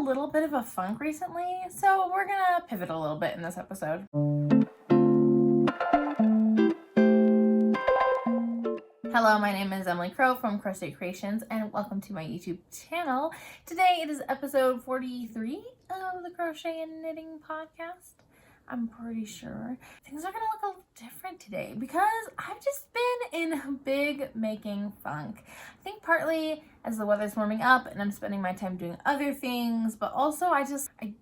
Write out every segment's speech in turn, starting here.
little bit of a funk recently, so we're gonna pivot a little bit in this episode. Hello, my name is Emily Crow from Crochet Creations, and welcome to my YouTube channel. Today it is episode 43 of the Crochet and Knitting Podcast. I'm pretty sure things are gonna look a little different today because I've just been in a big making funk. I think partly as the weather's warming up and I'm spending my time doing other things, but also I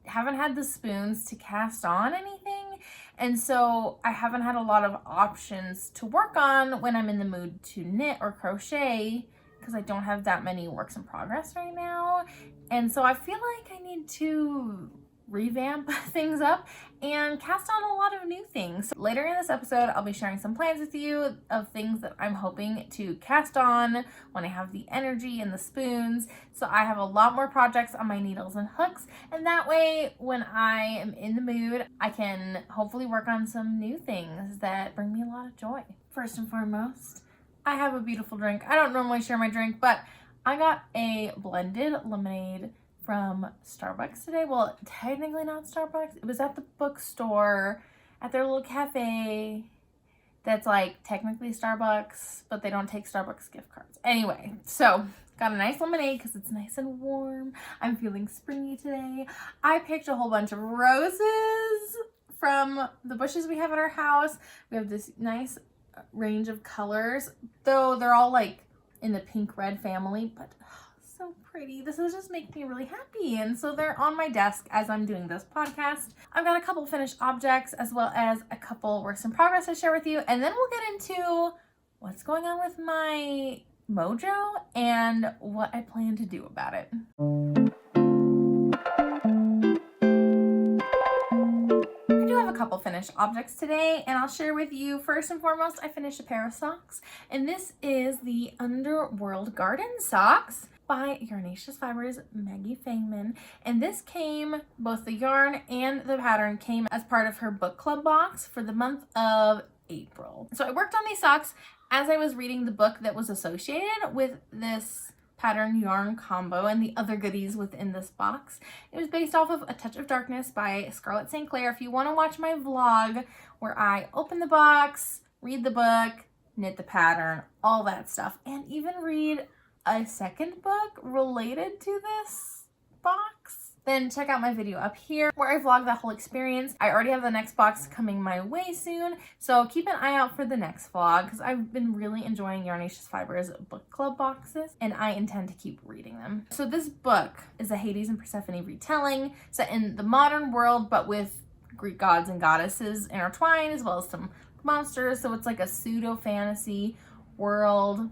haven't had the spoons to cast on anything. And so I haven't had a lot of options to work on when I'm in the mood to knit or crochet because I don't have that many works in progress right now. And so I feel like I need to revamp things up and cast on a lot of new things. So later in this episode, I'll be sharing some plans with you of things that I'm hoping to cast on when I have the energy and the spoons. So I have a lot more projects on my needles and hooks, and that way when I am in the mood, I can hopefully work on some new things that bring me a lot of joy. First and foremost, I have a beautiful drink. I don't normally share my drink, but I got a blended lemonade from Starbucks today. Well, technically not Starbucks. It was at the bookstore at their little cafe that's like technically Starbucks, but they don't take Starbucks gift cards. Anyway, so got a nice lemonade because it's nice and warm. I'm feeling springy today. I picked a whole bunch of roses from the bushes we have at our house. We have this nice range of colors, though they're all like in the pink red family, but so pretty. This is just making me really happy, and so they're on my desk as I'm doing this podcast. I've got a couple finished objects as well as a couple works in progress to share with you, and then we'll get into what's going on with my mojo and what I plan to do about it. Couple finished objects today, and I'll share with you first and foremost I finished a pair of socks, and this is the Underworld Garden socks by Yarnaceous Fibers Maggie Fangman, and this came, both the yarn and the pattern came as part of her book club box for the month of April. So I worked on these socks as I was reading the book that was associated with this pattern yarn combo and the other goodies within this box. It was based off of A Touch of Darkness by Scarlett St. Clair. If you want to watch my vlog where I open the box, read the book, knit the pattern, all that stuff, and even read a second book related to this box, then check out my video up here where I vlog that whole experience. I already have the next box coming my way soon, so keep an eye out for the next vlog because I've been really enjoying Yarnaceous Fibers book club boxes and I intend to keep reading them. So this book is a Hades and Persephone retelling set in the modern world but with Greek gods and goddesses intertwined as well as some monsters, so it's like a pseudo fantasy world,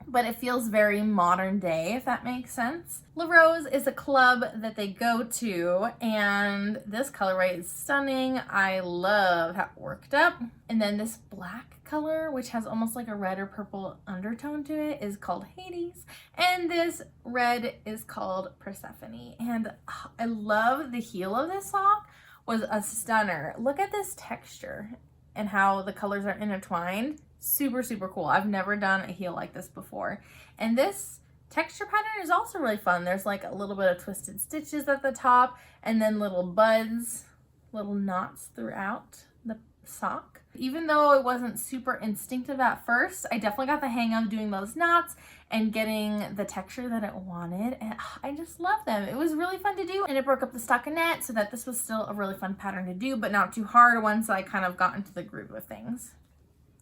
but it feels very modern day, if that makes sense. La Rose is a club that they go to, and this colorway is stunning. I love how it worked up. And then this black color, which has almost like a red or purple undertone to it, is called Hades. And this red is called Persephone. And I love the heel of this sock was a stunner. Look at this texture and how the colors are intertwined. Super, super cool. I've never done a heel like this before. And this texture pattern is also really fun. There's like a little bit of twisted stitches at the top and then little buds, little knots throughout the sock. Even though it wasn't super instinctive at first, I definitely got the hang of doing those knots and getting the texture that it wanted, and I just love them. It was really fun to do, and it broke up the stockinette so that this was still a really fun pattern to do, but not too hard once I kind of got into the groove of things.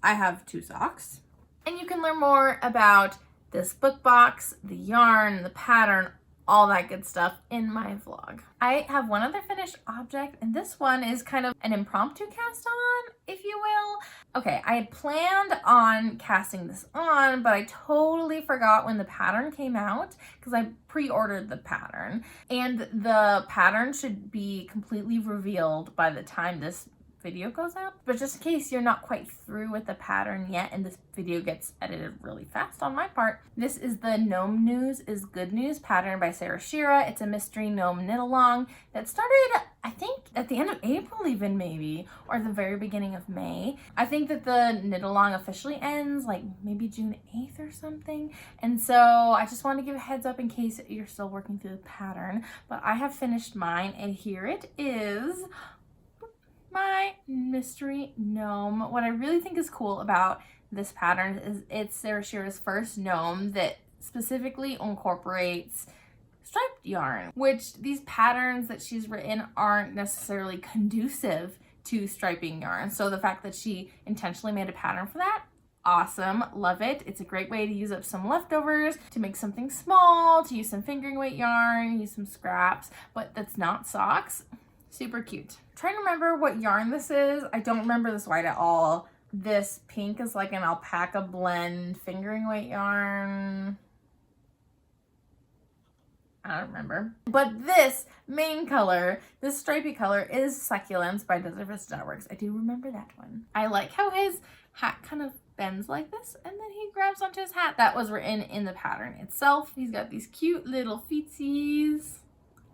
I have 2 socks, and you can learn more about this book box, the yarn, the pattern, all that good stuff in my vlog. I have one other finished object, and this one is kind of an impromptu cast on, if you will. Okay, I had planned on casting this on, but I totally forgot when the pattern came out because I pre-ordered the pattern, and the pattern should be completely revealed by the time this video goes up. But just in case you're not quite through with the pattern yet and this video gets edited really fast on my part, this is the Gnome News is Good News pattern by Sarah Shira. It's a mystery gnome knit along that started, I think, at the end of April even maybe, or the very beginning of May. I think that the knit along officially ends like maybe June 8th or something. And so I just wanted to give a heads up in case you're still working through the pattern. But I have finished mine and here it is, my mystery gnome. What I really think is cool about this pattern is it's Sarah Shira's first gnome that specifically incorporates striped yarn, which these patterns that she's written aren't necessarily conducive to striping yarn. So the fact that she intentionally made a pattern for that, awesome, love it. It's a great way to use up some leftovers, to make something small, to use some fingering weight yarn, use some scraps, but that's not socks. Super cute. I'm trying to remember what yarn this is. I don't remember this white at all. This pink is like an alpaca blend fingering weight yarn. I don't remember. But this main color, this stripy color, is Succulents by Desert Vista Works. I do remember that one. I like how his hat kind of bends like this and then he grabs onto his hat. That was written in the pattern itself. He's got these cute little feetsies.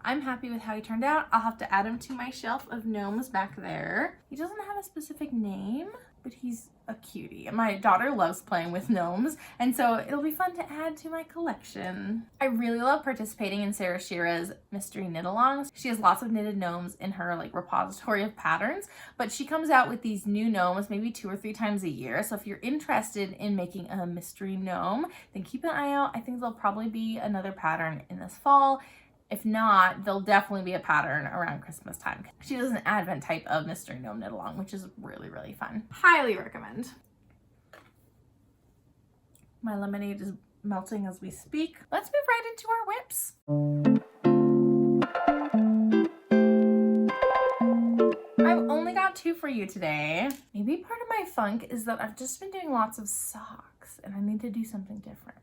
I'm happy with how he turned out. I'll have to add him to my shelf of gnomes back there. He doesn't have a specific name, but he's a cutie. My daughter loves playing with gnomes, and so it'll be fun to add to my collection. I really love participating in Sarah Shira's mystery knit-alongs. She has lots of knitted gnomes in her like repository of patterns, but she comes out with these new gnomes maybe 2 or 3 times a year. So if you're interested in making a mystery gnome, then keep an eye out. I think there'll probably be another pattern in this fall. If not, there'll definitely be a pattern around Christmas time. She does an Advent type of mystery gnome knit along, which is really, really fun. Highly recommend. My lemonade is melting as we speak. Let's move right into our whips. I've only got 2 for you today. Maybe part of my funk is that I've just been doing lots of socks and I need to do something different.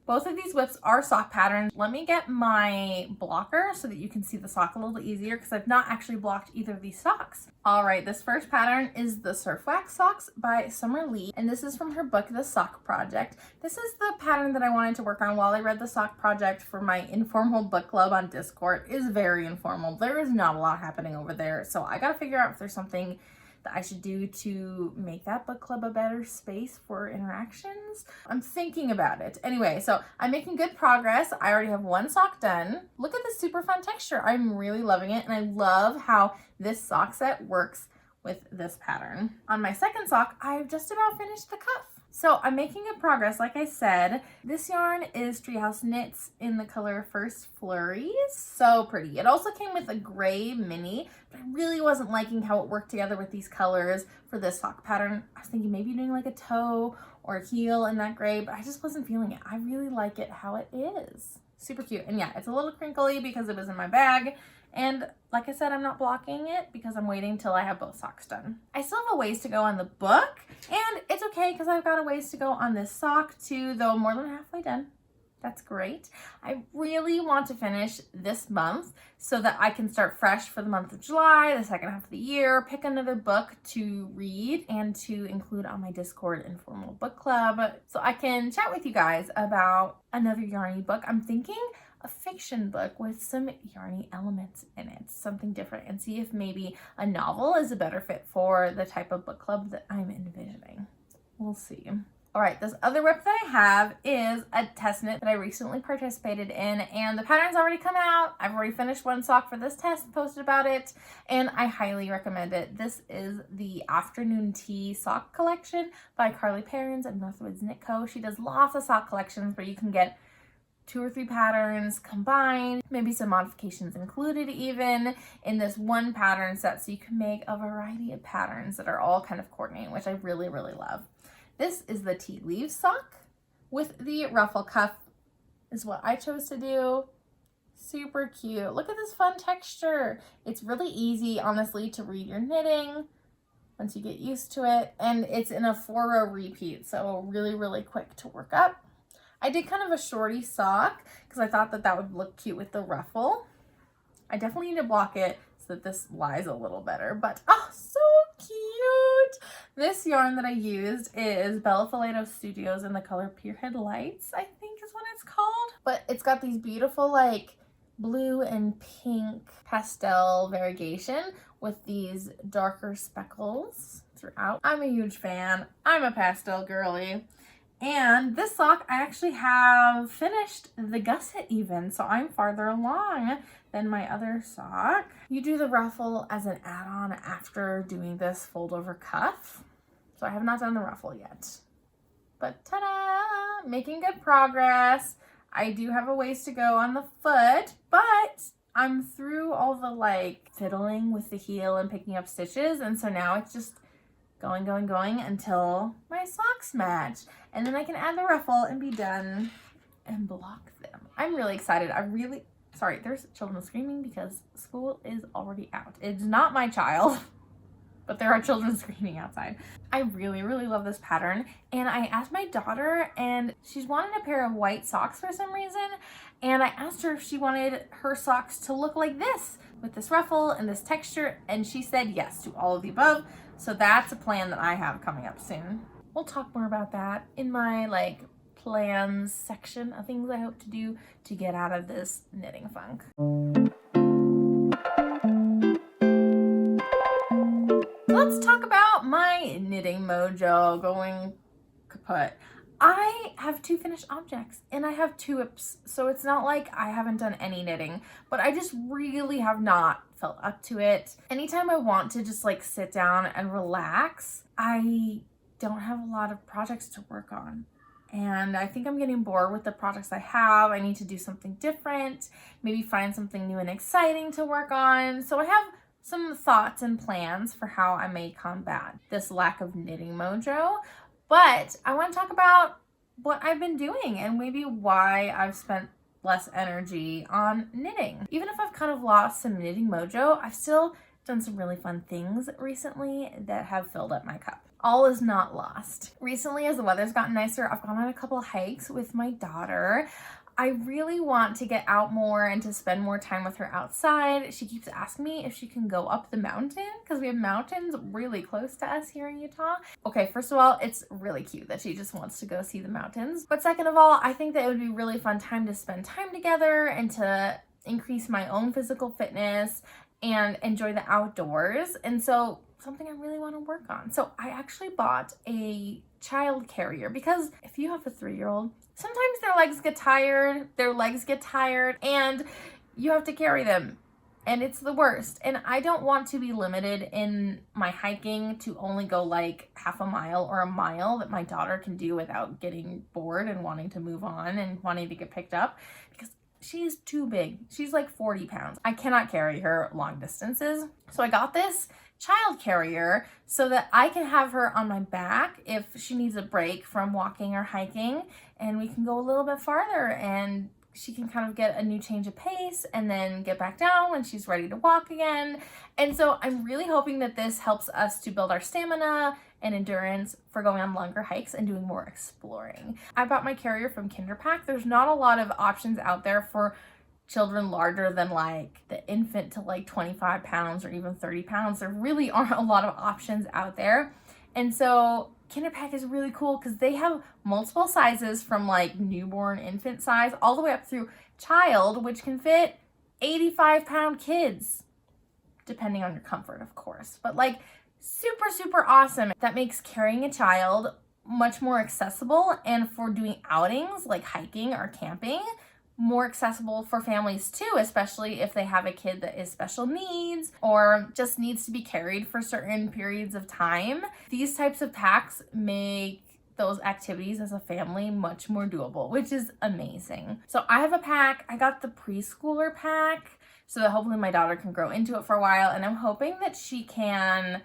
Both of these whips are sock patterns. Let me get my blocker so that you can see the sock a little bit easier because I've not actually blocked either of these socks. All right, this first pattern is the Surf Wax Socks by Summer Lee, and this is from her book, The Sock Project. This is the pattern that I wanted to work on while I read The Sock Project for my informal book club on Discord. It is very informal. There is not a lot happening over there, so I gotta figure out if there's something that I should do to make that book club a better space for interactions. I'm thinking about it. Anyway, so I'm making good progress. I already have 1 sock done. Look at this super fun texture. I'm really loving it, and I love how this sock set works with this pattern. On my second sock, I've just about finished the cuff. So I'm making good progress, like I said. This yarn is Treehouse Knits in the color First Flurries. So pretty. It also came with a gray mini, but I really wasn't liking how it worked together with these colors for this sock pattern. I was thinking maybe doing like a toe or a heel in that gray, but I just wasn't feeling it. I really like it how it is. Super cute. And yeah, it's a little crinkly because it was in my bag. And like I said, I'm not blocking it because I'm waiting till I have both socks done. I still have a ways to go on the book, and it's okay because I've got a ways to go on this sock too, though I'm more than halfway done. That's great. I really want to finish this month so that I can start fresh for the month of July, the second half of the year, pick another book to read and to include on my Discord informal book club so I can chat with you guys about another yarny book. I'm thinking a fiction book with some yarny elements in it, something different, and see if maybe a novel is a better fit for the type of book club that I'm envisioning. We'll see. All right, this other whip that I have is a test knit that I recently participated in, and the pattern's already come out. I've already finished 1 sock for this test and posted about it, and I highly recommend it. This is the Afternoon Tea Sock Collection by Carly Perrins at Northwoods Knit Co. She does lots of sock collections where you can get 2 or 3 patterns combined, maybe some modifications included even in this one pattern set, so you can make a variety of patterns that are all kind of coordinating, which I really, really love. This is the Tea Leaves sock with the ruffle cuff is what I chose to do. Super cute. Look at this fun texture. It's really easy, honestly, to read your knitting once you get used to it, and it's in a 4-row repeat, so really, really quick to work up. I did kind of a shorty sock because I thought that that would look cute with the ruffle. I definitely need to block it so that this lies a little better. But oh, so cute. This yarn that I used is Bella Filato Studios in the color Pierhead Lights, I think is what it's called. But it's got these beautiful like blue and pink pastel variegation with these darker speckles throughout. I'm a huge fan. I'm a pastel girly. And this sock, I actually have finished the gusset even, so I'm farther along than my other sock. You do the ruffle as an add-on after doing this fold over cuff. So I have not done the ruffle yet. But ta-da! Making good progress. I do have a ways to go on the foot, but I'm through all the like fiddling with the heel and picking up stitches, and so now it's just going until my socks match. And then I can add the ruffle and be done and block them. I'm really excited. Sorry, there's children screaming because school is already out. It's not my child, but there are children screaming outside. I really love this pattern. And I asked my daughter, and she's wanted a pair of white socks for some reason. And I asked her if she wanted her socks to look like this, with this ruffle and this texture. And she said yes to all of the above. So that's a plan that I have coming up soon. We'll talk more about that in my like plans section of things I hope to do to get out of this knitting funk. Let's talk about my knitting mojo going kaput. I have 2 finished objects and I have 2 whips, so it's not like I haven't done any knitting, but I just really have not felt up to it. Anytime I want to just like sit down and relax, I don't have a lot of projects to work on. And I think I'm getting bored with the projects I have. I need to do something different, maybe find something new and exciting to work on. So I have some thoughts and plans for how I may combat this lack of knitting mojo. But I want to talk about what I've been doing and maybe why I've spent less energy on knitting. Even if I've kind of lost some knitting mojo, I've still done some really fun things recently that have filled up my cup. All is not lost. Recently, as the weather's gotten nicer, I've gone on a couple of hikes with my daughter. I really want to get out more and to spend more time with her outside. She keeps asking me if she can go up the mountain because we have mountains really close to us here in Utah. Okay, first of all, it's really cute that she just wants to go see the mountains. But second of all, I think that it would be really fun time to spend time together and to increase my own physical fitness and enjoy the outdoors. And so something I really want to work on. So I actually bought a child carrier because if you have a 3-year-old, sometimes their legs get tired, and you have to carry them, and it's the worst. And I don't want to be limited in my hiking to only go like half a mile or a mile that my daughter can do without getting bored and wanting to move on and wanting to get picked up, because she's too big. She's like 40 pounds. I cannot carry her long distances. So I got this child carrier so that I can have her on my back if she needs a break from walking or hiking, and we can go a little bit farther and she can kind of get a new change of pace and then get back down when she's ready to walk again. And so I'm really hoping that this helps us to build our stamina and endurance for going on longer hikes and doing more exploring. I bought my carrier from Kinderpack. There's not a lot of options out there for children larger than like the infant to like 25 pounds or even 30 pounds. There really aren't a lot of options out there. And so Kinderpack is really cool because they have multiple sizes from like newborn infant size all the way up through child, which can fit 85-pound kids, depending on your comfort, of course. But like super awesome. That makes carrying a child much more accessible, and for doing outings like hiking or camping, more accessible for families too, especially if they have a kid that is special needs or just needs to be carried for certain periods of time. These types of packs make those activities as a family much more doable, which is amazing. So I have a pack. I got the preschooler pack so that hopefully my daughter can grow into it for a while, and I'm hoping that she can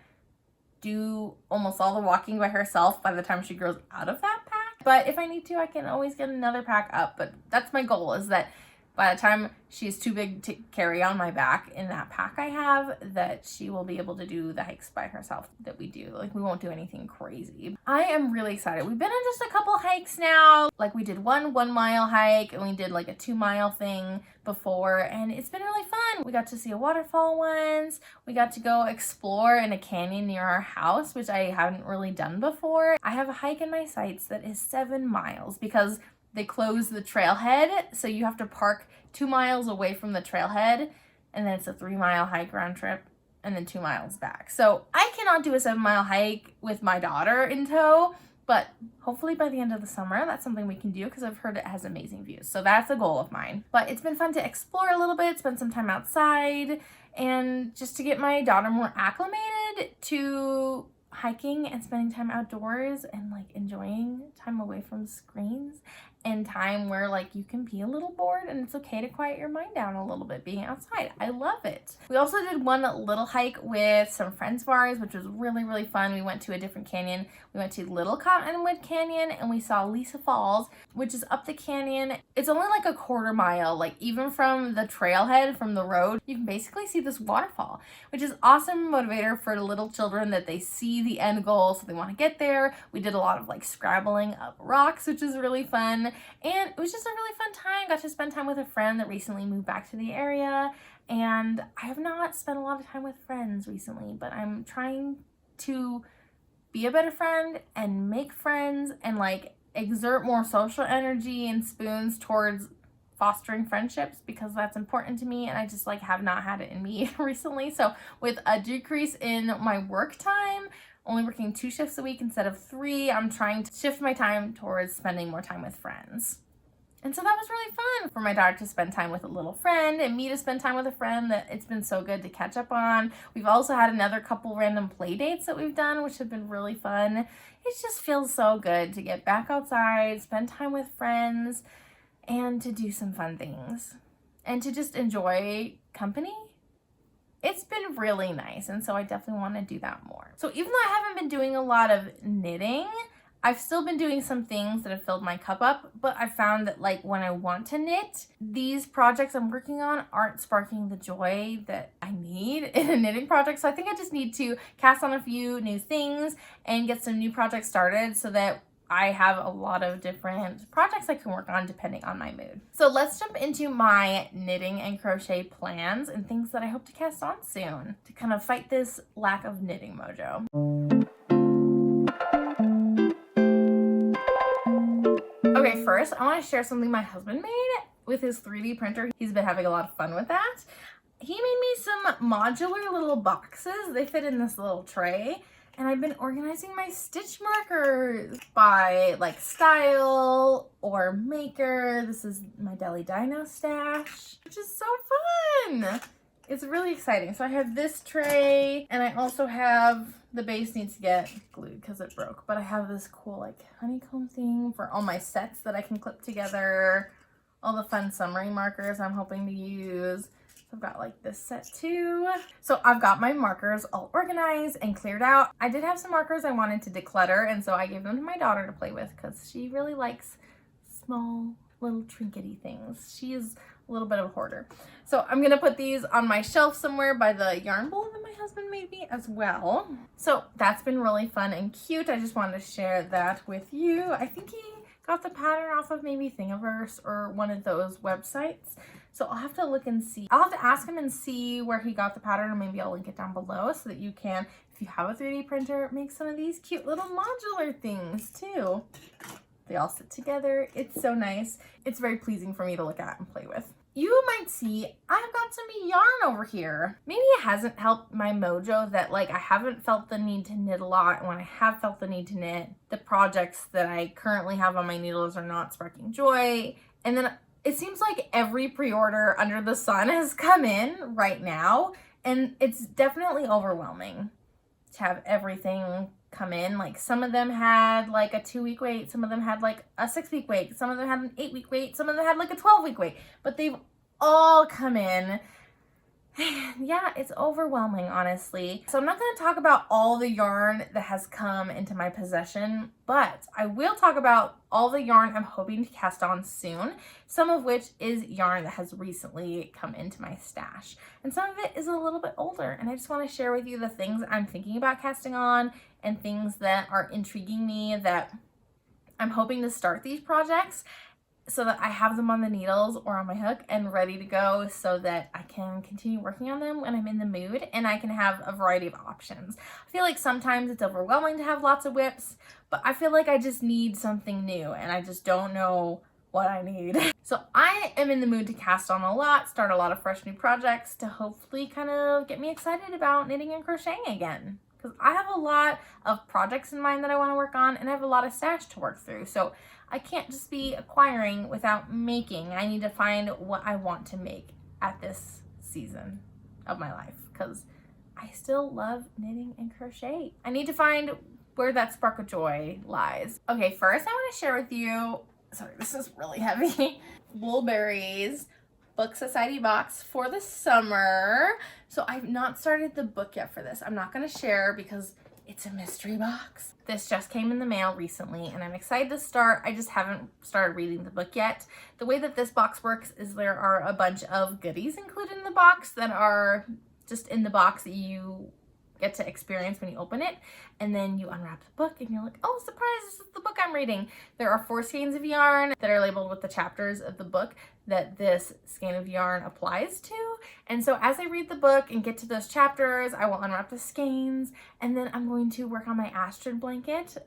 do almost all the walking by herself by the time she grows out of that pack. But if I need to, I can always get another pack up. But that's my goal, is that by the time she's too big to carry on my back in that pack I have, that she will be able to do the hikes by herself that we do. Like, we won't do anything crazy. I am really excited. We've been on just a couple hikes now. Like, we did one 1 mile hike, and we did like a 2 mile thing before, and it's been really fun. We got to see a waterfall once. We got to go explore in a canyon near our house, which I haven't really done before. I have a hike in my sights that is 7 miles because they closed the trailhead, so you have to park 2 miles away from the trailhead, and then it's a 3 mile hike round trip, and then 2 miles back. So I cannot do a 7 mile hike with my daughter in tow, but hopefully by the end of the summer, that's something we can do because I've heard it has amazing views. So that's a goal of mine. But it's been fun to explore a little bit, spend some time outside, and just to get my daughter more acclimated to hiking and spending time outdoors and like enjoying time away from screens and time where like you can be a little bored and it's okay to quiet your mind down a little bit being outside. I love it. We also did one little hike with some friends of ours, which was really, really fun. We went to a different canyon. We went to Little Cottonwood Canyon and we saw Lisa Falls, which is up the canyon. It's only like a 1/4 mile, like even from the trailhead, from the road, you can basically see this waterfall, which is awesome motivator for little children that they see the end goal, so they want to get there. We did a lot of like scrabbling up rocks, which is really fun. And it was just a really fun time. Got to spend time with a friend that recently moved back to the area. And I have not spent a lot of time with friends recently, but I'm trying to be a better friend and make friends and like exert more social energy and spoons towards fostering friendships because that's important to me, and I just like have not had it in me recently. So with a decrease in my work time, only working 2 shifts a week instead of 3, I'm trying to shift my time towards spending more time with friends. And so that was really fun for my daughter to spend time with a little friend and me to spend time with a friend that it's been so good to catch up on. We've also had another couple random play dates that we've done, which have been really fun. It just feels so good to get back outside, spend time with friends, and to do some fun things and to just enjoy company. It's been really nice, and so I definitely want to do that more. So even though I haven't been doing a lot of knitting, I've still been doing some things that have filled my cup up, but I found that like when I want to knit, these projects I'm working on aren't sparking the joy that I need in a knitting project. So I think I just need to cast on a few new things and get some new projects started so that I have a lot of different projects I can work on depending on my mood. So let's jump into my knitting and crochet plans and things that I hope to cast on soon to kind of fight this lack of knitting mojo. Okay, first I want to share something my husband made with his 3D printer. He's been having a lot of fun with that. He made me some modular little boxes. They fit in this little tray. And I've been organizing my stitch markers by like style or maker. This is my Deli Dino stash, which is so fun. It's really exciting. So I have this tray and I also have, the base needs to get glued because it broke, but I have this cool like honeycomb thing for all my sets that I can clip together, all the fun summary markers I'm hoping to use. I've got like this set too. So I've got my markers all organized and cleared out. I did have some markers I wanted to declutter, and so I gave them to my daughter to play with because she really likes small little trinkety things. She is a little bit of a hoarder. So I'm gonna put these on my shelf somewhere by the yarn bowl that my husband made me as well. So that's been really fun and cute. I just wanted to share that with you. I think he got the pattern off of maybe Thingiverse or one of those websites. So I'll have to look and see. I'll have to ask him and see where he got the pattern, or maybe I'll link it down below so that you can, if you have a 3D printer, make some of these cute little modular things too. They all sit together. It's so nice. It's very pleasing for me to look at and play with. You might see I've got some yarn over here. Maybe it hasn't helped my mojo that like I haven't felt the need to knit a lot, and when I have felt the need to knit, the projects that I currently have on my needles are not sparking joy. And then it seems like every pre-order under the sun has come in right now, and it's definitely overwhelming to have everything come in. Like some of them had like a 2-week wait, some of them had like a 6-week wait, some of them had an 8-week wait, some of them had like a 12-week wait, but they've all come in. Yeah, it's overwhelming, honestly. So I'm not going to talk about all the yarn that has come into my possession, but I will talk about all the yarn I'm hoping to cast on soon, some of which is yarn that has recently come into my stash. And some of it is a little bit older, and I just want to share with you the things I'm thinking about casting on and things that are intriguing me that I'm hoping to start these projects so that I have them on the needles or on my hook and ready to go so that I can continue working on them when I'm in the mood and I can have a variety of options. I feel like sometimes it's overwhelming to have lots of whips, but I feel like I just need something new and I just don't know what I need. So I am in the mood to cast on a lot, start a lot of fresh new projects to hopefully kind of get me excited about knitting and crocheting again. Because I have a lot of projects in mind that I want to work on and I have a lot of stash to work through. So I can't just be acquiring without making. I need to find what I want to make at this season of my life because I still love knitting and crochet. I need to find where that spark of joy lies. Okay, first I want to share with you, sorry, this is really heavy, Woolberry's Book Society box for the summer. So I've not started the book yet for this. I'm not going to share because it's a mystery box. This just came in the mail recently and I'm excited to start. I just haven't started reading the book yet. The way that this box works is there are a bunch of goodies included in the box that are just in the box that you get to experience when you open it, and then you unwrap the book and you're like, oh, surprise, this is the book I'm reading. There are 4 skeins of yarn that are labeled with the chapters of the book that this skein of yarn applies to. And so as I read the book and get to those chapters, I will unwrap the skeins and then I'm going to work on my Astrid blanket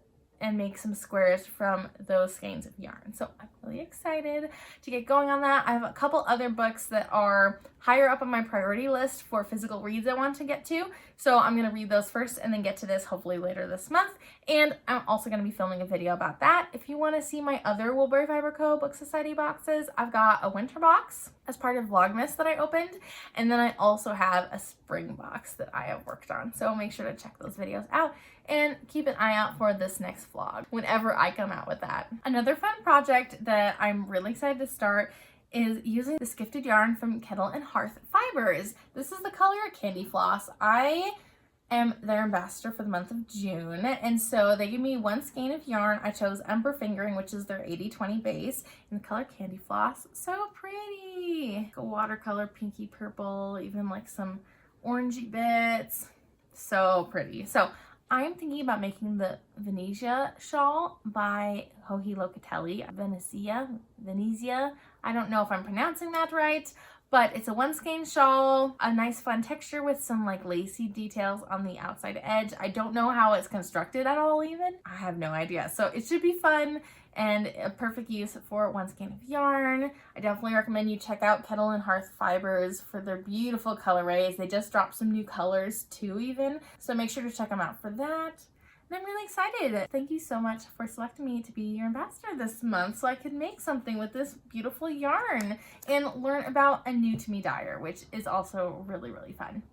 and make some squares from those skeins of yarn. So I'm really excited to get going on that. I have a couple other books that are higher up on my priority list for physical reads I want to get to. So I'm gonna read those first and then get to this hopefully later this month. And I'm also gonna be filming a video about that. If you wanna see my other Woolberry Fiber Co. Book Society boxes, I've got a winter box as part of Vlogmas that I opened. And then I also have a spring box that I have worked on. So make sure to check those videos out and keep an eye out for this next vlog whenever I come out with that. Another fun project that I'm really excited to start is using this gifted yarn from Kettle and Hearth Fibers. This is the color Candy Floss. I am their ambassador for the month of June, and so they give me 1 skein of yarn. I chose Ember Fingering, which is their 80/20 base, in the color Candy Floss. So pretty! Like a watercolor pinky purple, even like some orangey bits. So pretty. So I am thinking about making the Venezia shawl by Joji Locatelli. Venezia. I don't know if I'm pronouncing that right, but it's a 1 skein shawl, a nice fun texture with some like lacy details on the outside edge. I don't know how it's constructed at all even. I have no idea. So it should be fun and a perfect use for 1 skein of yarn. I definitely recommend you check out Kettle and Hearth Fibers for their beautiful colorways. They just dropped some new colors too even, so make sure to check them out for that. And I'm really excited. Thank you so much for selecting me to be your ambassador this month so I could make something with this beautiful yarn and learn about a new to me dyer, which is also really, really fun.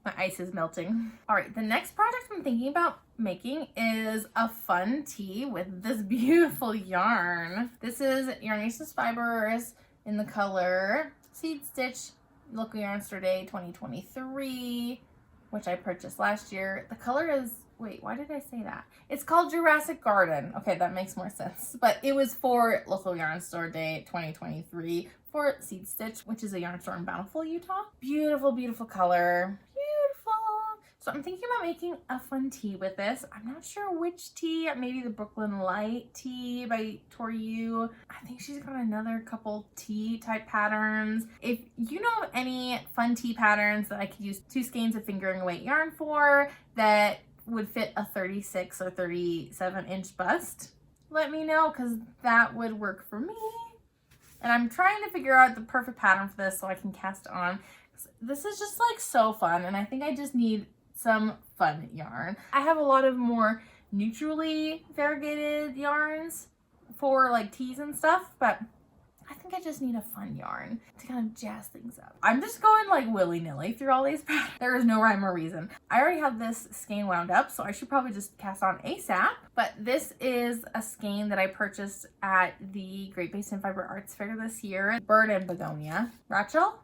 My ice is melting. All right, the next project I'm thinking about making is a fun tee with this beautiful yarn. This is Yarnaceous Fibers in the color Seed Stitch Local Yarn Store Day 2023, which I purchased last year. The color is, wait, why did I say that? It's called Jurassic Garden. Okay, that makes more sense. But it was for Local Yarn Store Day 2023 for Seed Stitch, which is a yarn store in Bountiful, Utah. Beautiful, beautiful color. Beautiful. So I'm thinking about making a fun tee with this. I'm not sure which tee, maybe the Brooklyn Light tee by Toru. I think she's got another couple tee type patterns. If you know of any fun tee patterns that I could use 2 skeins of fingering weight yarn for that would fit a 36 or 37 inch bust, let me know because that would work for me. And I'm trying to figure out the perfect pattern for this so I can cast on. This is just like so fun and I think I just need some fun yarn. I have a lot of more neutrally variegated yarns for like tees and stuff, but I think think I just need a fun yarn to kind of jazz things up. I'm just going like willy-nilly through all these patterns. There is no rhyme or reason. I already have this skein wound up, so I should probably just cast on ASAP. But this is a skein that I purchased at the Great Basin Fiber Arts Fair this year. Bird and Begonia. Rachel?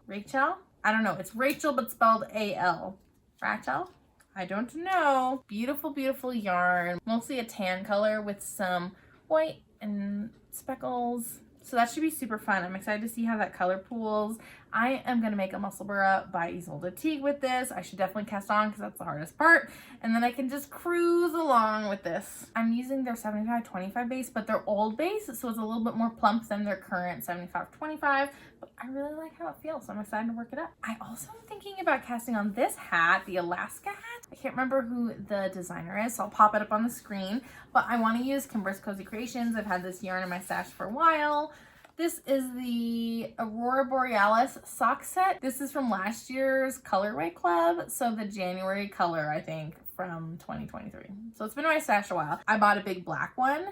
I don't know. It's Rachel, but spelled A-L. Rachel? I don't know. Beautiful, beautiful yarn. Mostly a tan color with some white and speckles. So that should be super fun. I'm excited to see how that color pools. I am going to make a Musselburgh by Isolde Teague with this. I should definitely cast on because that's the hardest part. And then I can just cruise along with this. I'm using their 75-25 base, but their old base, so it's a little bit more plump than their current 75-25. But I really like how it feels, so I'm excited to work it up. I also am thinking about casting on this hat, the Alaska hat. I can't remember who the designer is, so I'll pop it up on the screen. But I want to use Kimber's Cozy Creations. I've had this yarn in my stash for a while. This is the Aurora Borealis sock set. This is from last year's Colorway Club. So the January color, I think, from 2023. So it's been in my stash a while. I bought a big black one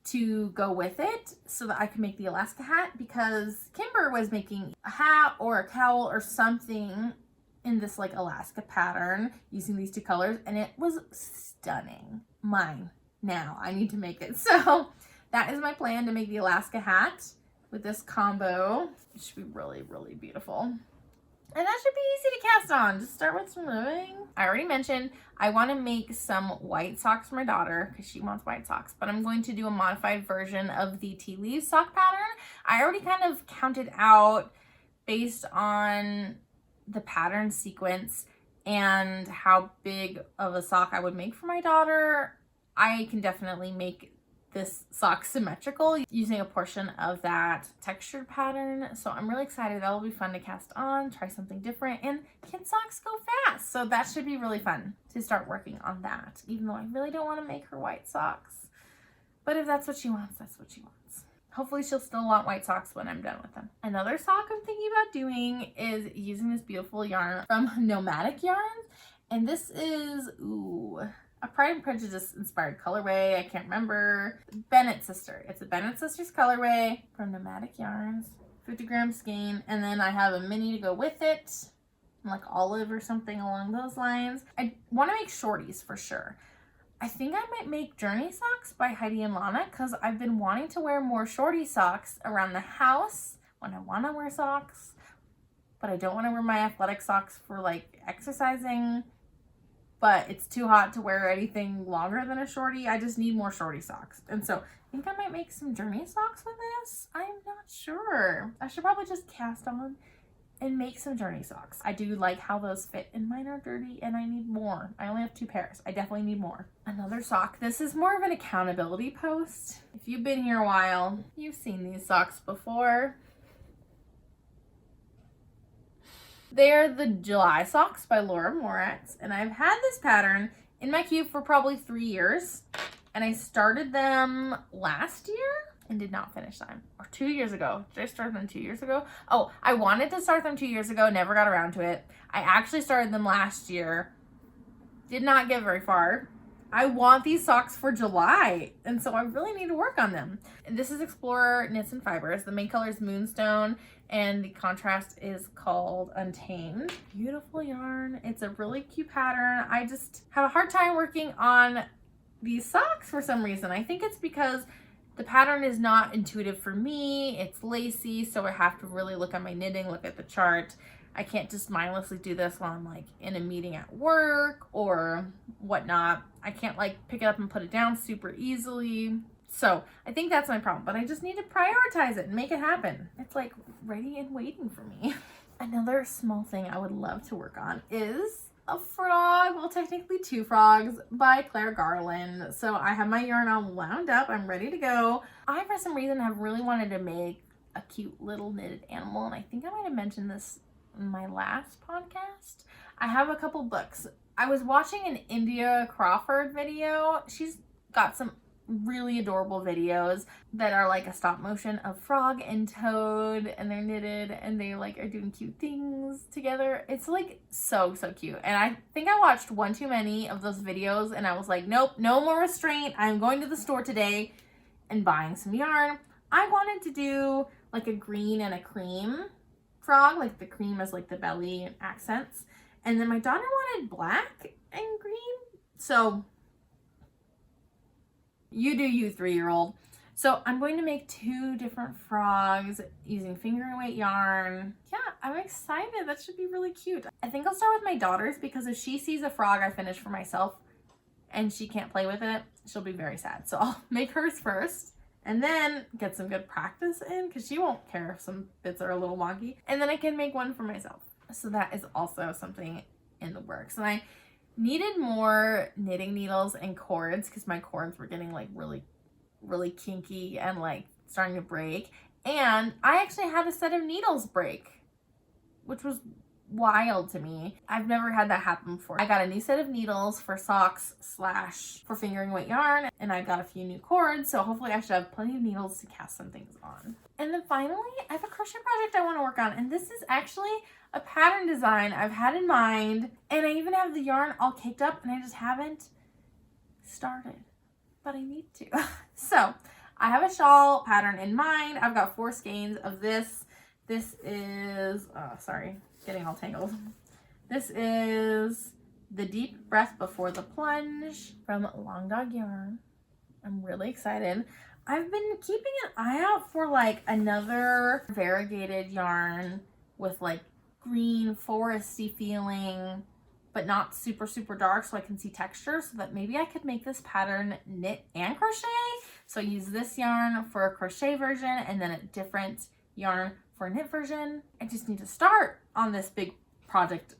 to go with it so that I could make the Alaska hat because Kimber was making a hat or a cowl or something in this like Alaska pattern using these two colors, and it was stunning. Mine. Now I need to make it. So that is my plan, to make the Alaska hat with this combo. It should be really, really beautiful. And that should be easy to cast on. Just start with some ribbing. I already mentioned I want to make some white socks for my daughter because she wants white socks, but I'm going to do a modified version of the tea leaves sock pattern. I already kind of counted out based on the pattern sequence and how big of a sock I would make for my daughter. I can definitely make this sock symmetrical using a portion of that textured pattern. So I'm really excited. That'll be fun to cast on, try something different, and kid socks go fast. So that should be really fun to start working on that, even though I really don't want to make her white socks. But if that's what she wants, that's what she wants. Hopefully she'll still want white socks when I'm done with them. Another sock I'm thinking about doing is using this beautiful yarn from Nomadic Yarns. And this is, a Pride and Prejudice inspired colorway. I can't remember. Bennett Sister. It's a Bennett Sisters colorway from Nomadic Yarns. 50-gram skein. And then I have a mini to go with it. Like olive or something along those lines. I want to make shorties for sure. I think I might make Journey socks by Heidi and Lana because I've been wanting to wear more shorty socks around the house when I want to wear socks. But I don't want to wear my athletic socks for like exercising. But it's too hot to wear anything longer than a shorty. I just need more shorty socks. And so I think I might make some Journey socks with this. I'm not sure. I should probably just cast on and make some Journey socks. I do like how those fit, and mine are dirty and I need more. I only have 2 pairs. I definitely need more. Another sock. This is more of an accountability post. If you've been here a while, you've seen these socks before. They're the July socks by Laura Moritz, and I've had this pattern in my cube for probably 3 years, and I started them last year and did not finish them. Or 2 years ago. Did I start them 2 years ago? Oh, I wanted to start them 2 years ago, never got around to it. I actually started them last year, did not get very far. I want these socks for July, and so I really need to work on them. And this is Explorer Knits and Fibers. The main color is Moonstone, and the contrast is called Untamed. Beautiful yarn. It's a really cute pattern. I just have a hard time working on these socks for some reason. I think it's because the pattern is not intuitive for me. It's lacy, so I have to really look at my knitting, look at the chart. I can't just mindlessly do this while I'm like in a meeting at work or whatnot. I can't like pick it up and put it down super easily. So I think that's my problem, but I just need to prioritize it and make it happen. It's like ready and waiting for me. Another small thing I would love to work on is a frog, well technically 2 frogs by Claire Garland. So I have my yarn all wound up, I'm ready to go. I for some reason have really wanted to make a cute little knitted animal, and I think I might have mentioned this in my last podcast. I have a couple books. I was watching an India Crawford video. She's got some really adorable videos that are like a stop motion of frog and toad, and they're knitted and they like are doing cute things together. It's like so cute, and I think I watched one too many of those videos and I was like, nope, no more restraint. I'm going to the store today and buying some yarn. I wanted to do like a green and a cream frog. Like the cream is like the belly accents. And then my daughter wanted black and green. So you do you, 3-year-old. So I'm going to make 2 different frogs using finger and weight yarn. Yeah, I'm excited. That should be really cute. I think I'll start with my daughter's because if she sees a frog I finished for myself and she can't play with it, she'll be very sad. So I'll make hers first and then get some good practice in because she won't care if some bits are a little wonky. And then I can make one for myself. So that is also something in the works. And I needed more knitting needles and cords because my cords were getting like really kinky and like starting to break. And I actually had a set of needles break, which was wild to me. I've never had that happen before. I got a new set of needles for socks / for fingering weight yarn, and I got a few new cords, so hopefully I should have plenty of needles to cast some things on. And then finally, I have a crochet project I want to work on, and this is actually a pattern design I've had in mind, and I even have the yarn all caked up, and I just haven't started, but I need to. So I have a shawl pattern in mind. I've got 4 skeins of this. This is, sorry, getting all tangled. This is the Deep Breath Before the Plunge from Long Dog Yarn. I'm really excited. I've been keeping an eye out for like another variegated yarn with like green foresty feeling, but not super dark, so I can see texture, so that maybe I could make this pattern knit and crochet. So I use this yarn for a crochet version and then a different yarn for a knit version. I just need to start on this big project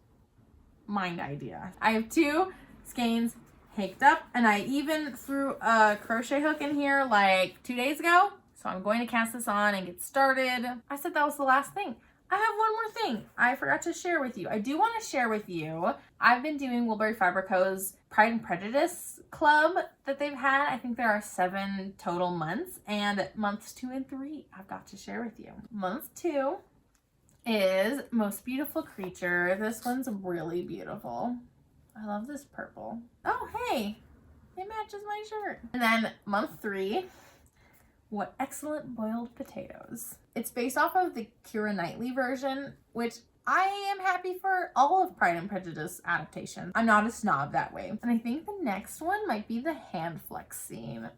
mind idea. I have 2 skeins caked up, and I even threw a crochet hook in here like 2 days ago. So I'm going to cast this on and get started. I said that was the last thing. I have one more thing I forgot to share with you. I do want to share with you, I've been doing Woolberry Fiber Co.'s Pride and Prejudice club that they've had. I think there are 7 total months, and months 2 and 3 I've got to share with you. Month 2 is Most Beautiful Creature. This one's really beautiful. I love this purple. Oh, hey, it matches my shirt. And then month 3, What Excellent Boiled Potatoes. It's based off of the Keira Knightley version, which I am happy for all of Pride and Prejudice adaptations. I'm not a snob that way. And I think the next one might be the hand flex scene.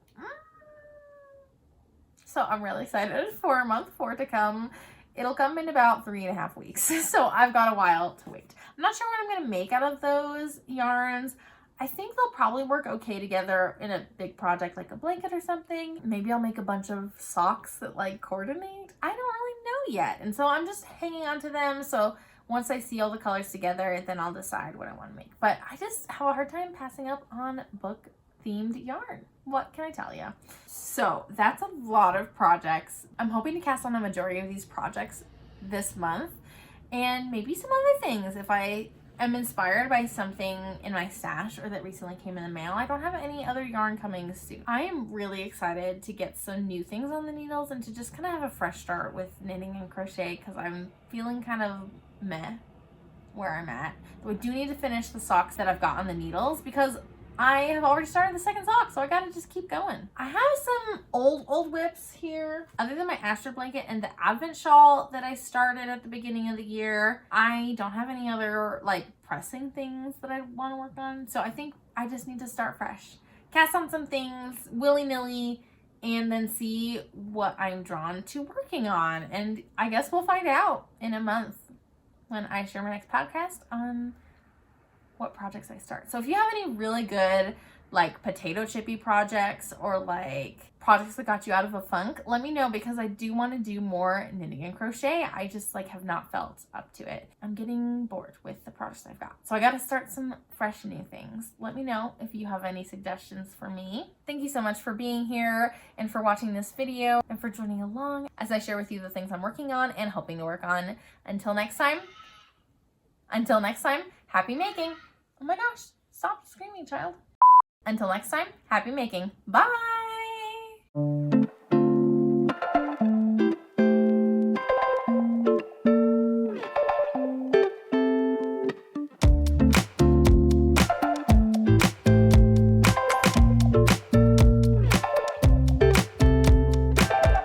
So I'm really excited for month 4 to come. It'll come in about 3.5 weeks. So I've got a while to wait. I'm not sure what I'm going to make out of those yarns. I think they'll probably work okay together in a big project like a blanket or something. Maybe I'll make a bunch of socks that like coordinate. I don't really know yet. And so I'm just hanging on to them. So once I see all the colors together, then I'll decide what I want to make. But I just have a hard time passing up on book themed yarn. What can I tell you? So that's a lot of projects. I'm hoping to cast on a majority of these projects this month, and maybe some other things if I am inspired by something in my stash or that recently came in the mail. I don't have any other yarn coming soon. I am really excited to get some new things on the needles and to just kind of have a fresh start with knitting and crochet because I'm feeling kind of meh where I'm at. So I do need to finish the socks that I've got on the needles because I have already started the second sock, so I gotta just keep going. I have some old whips here. Other than my Astra blanket and the Advent shawl that I started at the beginning of the year, I don't have any other like pressing things that I want to work on. So I think I just need to start fresh. Cast on some things willy-nilly and then see what I'm drawn to working on. And I guess we'll find out in a month when I share my next podcast on what projects I start. So if you have any really good like potato chippy projects or like projects that got you out of a funk, let me know because I do want to do more knitting and crochet. I just like have not felt up to it. I'm getting bored with the projects I've got. So I got to start some fresh new things. Let me know if you have any suggestions for me. Thank you so much for being here and for watching this video and for joining along as I share with you the things I'm working on and hoping to work on. Until next time, happy making. Oh my gosh, stop screaming, child. Until next time, happy making. Bye.